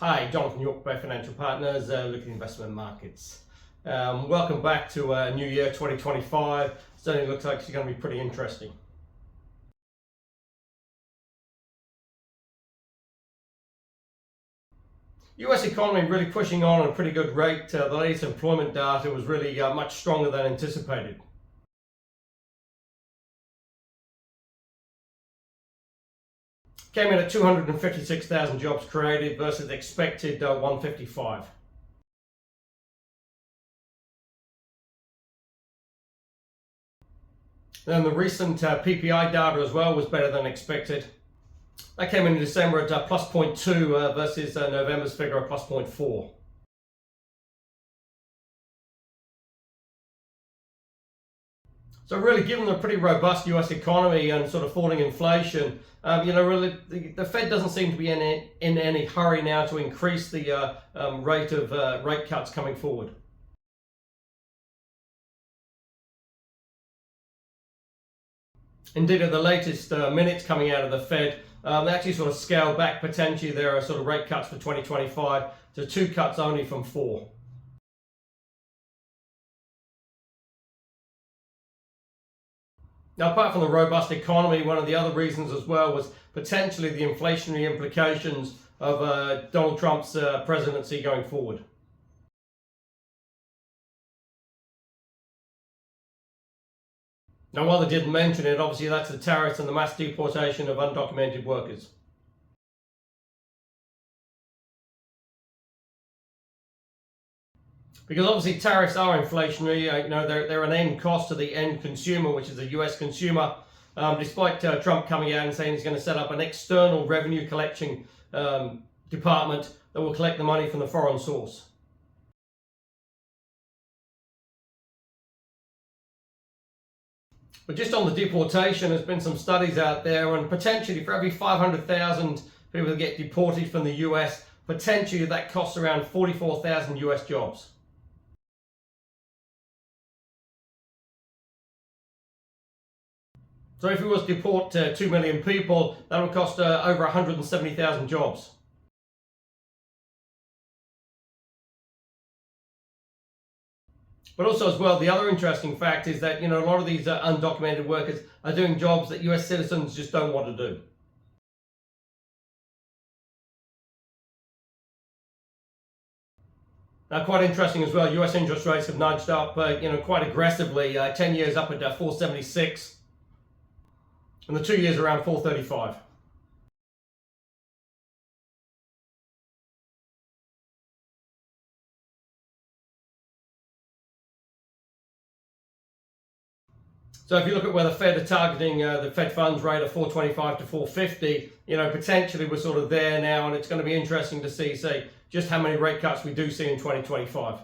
Hi, Jonathan York by Financial Partners, looking at investment markets. Welcome back to New Year 2025. Certainly looks like it's going to be pretty interesting. US economy really pushing on at a pretty good rate. The latest employment data was really much stronger than anticipated. Came in at 256,000 jobs created versus expected 155. Then the recent PPI data as well was better than expected. That came in December at plus 0.2 versus November's figure of plus 0.4. So really, given the pretty robust US economy and sort of falling inflation, really the Fed doesn't seem to be in any hurry now to increase the rate of rate cuts coming forward. Indeed, at the latest minutes coming out of the Fed, they actually sort of scaled back potentially their sort of rate cuts for 2025 to 2 cuts only from 4. Now, apart from the robust economy, one of the other reasons as well was potentially the inflationary implications of Donald Trump's presidency going forward. Now, while they didn't mention it, obviously that's the tariffs and the mass deportation of undocumented workers. Because obviously tariffs are inflationary, they're an end cost to the end consumer, which is the US consumer, despite Trump coming out and saying he's going to set up an external revenue collection department that will collect the money from the foreign source. But just on the deportation, there's been some studies out there, and potentially for every 500,000 people that get deported from the US, potentially that costs around 44,000 US jobs. So if we was to deport 2 million people, that would cost over 170,000 jobs. But also as well, the other interesting fact is that, a lot of these undocumented workers are doing jobs that US citizens just don't want to do. Now, quite interesting as well, US interest rates have nudged up, quite aggressively. 10 years up at 476. And the 2 years around 435. So if you look at where the Fed are targeting the Fed funds rate of 425 to 450, potentially we're sort of there now, and it's going to be interesting to see, just how many rate cuts we do see in 2025.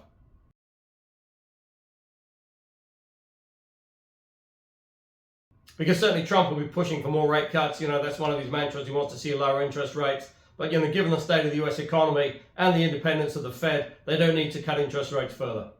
Because certainly Trump will be pushing for more rate cuts. That's one of his mantras. He wants to see lower interest rates. But, given the state of the US economy and the independence of the Fed, they don't need to cut interest rates further.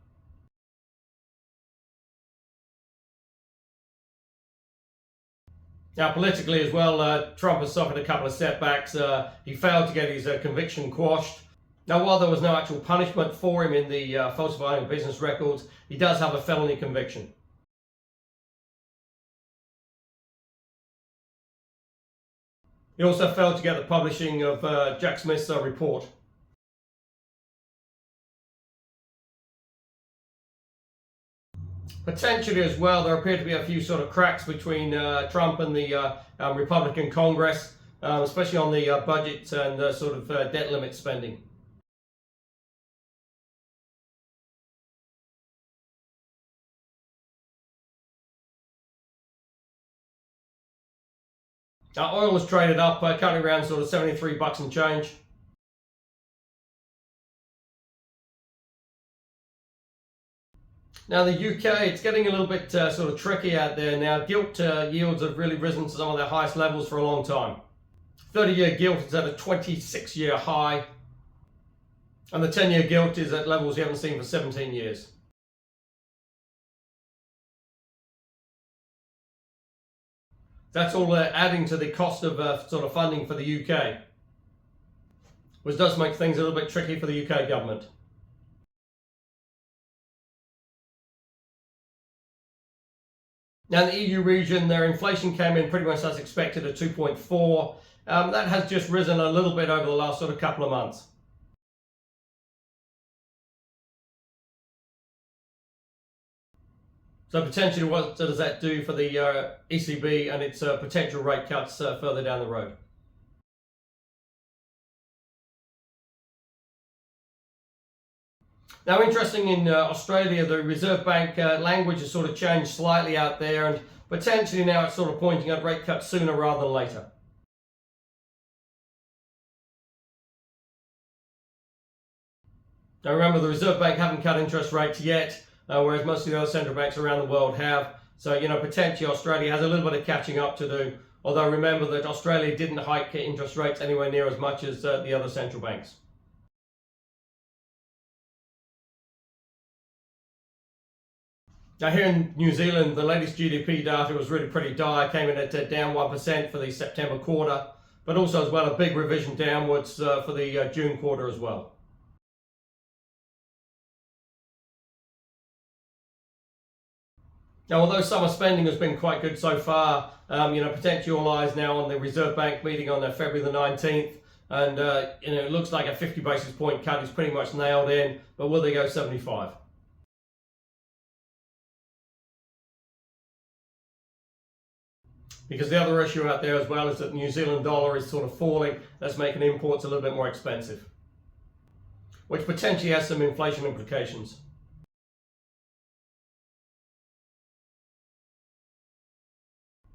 Now, politically as well, Trump has suffered a couple of setbacks. He failed to get his conviction quashed. Now, while there was no actual punishment for him in the falsifying of business records, he does have a felony conviction. He also failed to get the publishing of Jack Smith's report. Potentially as well, there appear to be a few sort of cracks between Trump and the Republican Congress, especially on the budget and sort of debt limit spending. Oil was traded up, currently around sort of 73 bucks and change. Now the UK, it's getting a little bit sort of tricky out there now. Gilt yields have really risen to some of their highest levels for a long time. 30-year gilt is at a 26-year high, and the 10-year gilt is at levels you haven't seen for 17 years. That's all adding to the cost of sort of funding for the UK. which does make things a little bit tricky for the UK government. Now in the EU region, their inflation came in pretty much as expected at 2.4. That has just risen a little bit over the last sort of couple of months. So potentially what does that do for the ECB and its potential rate cuts further down the road? Now, interesting in Australia, the Reserve Bank language has sort of changed slightly out there, and potentially now it's sort of pointing at rate cuts sooner rather than later. Now remember, the Reserve Bank haven't cut interest rates yet, whereas most of the other central banks around the world have. So, potentially Australia has a little bit of catching up to do. Although remember that Australia didn't hike interest rates anywhere near as much as the other central banks. Now here in New Zealand, the latest GDP data was really pretty dire, came in at down 1% for the September quarter, but also as well a big revision downwards for the June quarter as well. Now, although summer spending has been quite good so far, potentially all eyes now on the Reserve Bank meeting on February the 19th, and it looks like a 50 basis point cut is pretty much nailed in, but will they go 75? Because the other issue out there as well is that the New Zealand dollar is sort of falling. That's making imports a little bit more expensive, which potentially has some inflation implications.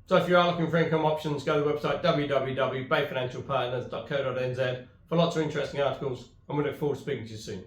So if you are looking for income options, go to the website www.bayfinancialpartners.co.nz for lots of interesting articles, and we look forward to speaking to you soon.